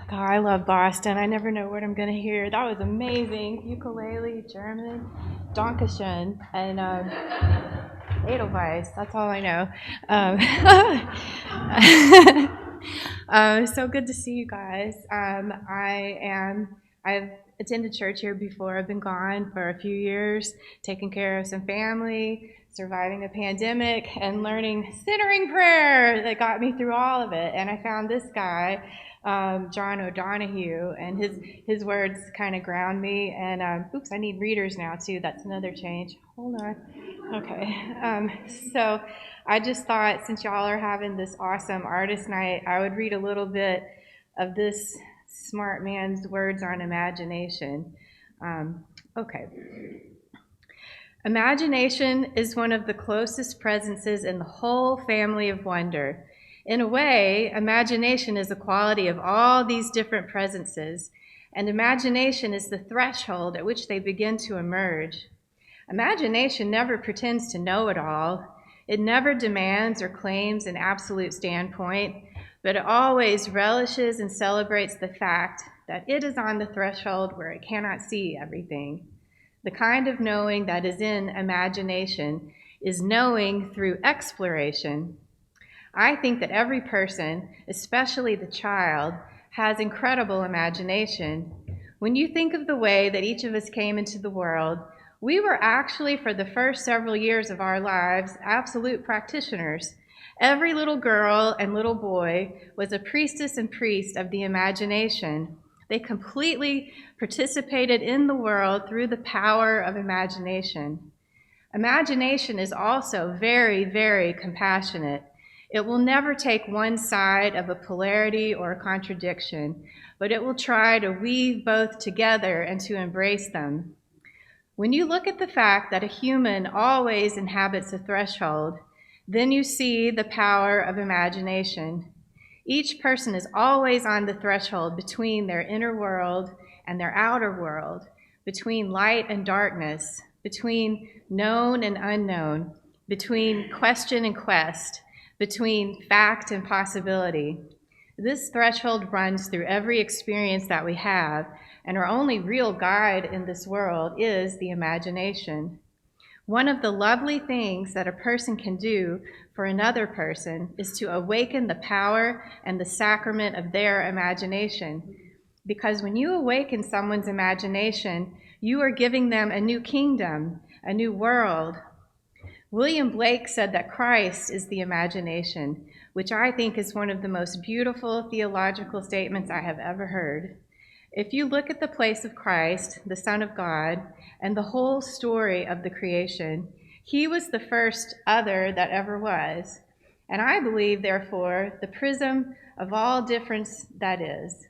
God, I love Boston. I never know what I'm going to hear. That was amazing. Ukulele, German, Dankeschön, and Edelweiss. That's all I know. So good to see you guys. I've attended church here before. I've been gone for a few years, taking care of some family, surviving a pandemic, and learning centering prayer that got me through all of it. And I found this guy, John O'Donohue, and his words kind of ground me. And oops, I need readers now too. That's another change. Hold on. Okay. So I just thought, since y'all are having this awesome artist night, I would read a little bit of this smart man's words on imagination. Okay. Imagination is one of the closest presences in the whole family of wonder. In a way, imagination is a quality of all these different presences, and imagination is the threshold at which they begin to emerge. Imagination never pretends to know it all. It never demands or claims an absolute standpoint, but it always relishes and celebrates the fact that it is on the threshold where it cannot see everything. The kind of knowing that is in imagination is knowing through exploration. I think that every person, especially the child, has incredible imagination. When you think of the way that each of us came into the world, we were actually, for the first several years of our lives, absolute practitioners. Every little girl and little boy was a priestess and priest of the imagination. They completely participated in the world through the power of imagination. Imagination is also very, very compassionate. It will never take one side of a polarity or a contradiction, but it will try to weave both together and to embrace them. When you look at the fact that a human always inhabits a threshold, then you see the power of imagination. Each person is always on the threshold between their inner world and their outer world, between light and darkness, between known and unknown, between question and quest, between fact and possibility. This threshold runs through every experience that we have, and our only real guide in this world is the imagination. One of the lovely things that a person can do for another person is to awaken the power and the sacrament of their imagination. Because when you awaken someone's imagination, you are giving them a new kingdom, a new world. William Blake said that Christ is the imagination, which I think is one of the most beautiful theological statements I have ever heard. If you look at the place of Christ, the Son of God, and the whole story of the creation, he was the first other that ever was. And I believe, therefore, the prism of all difference that is.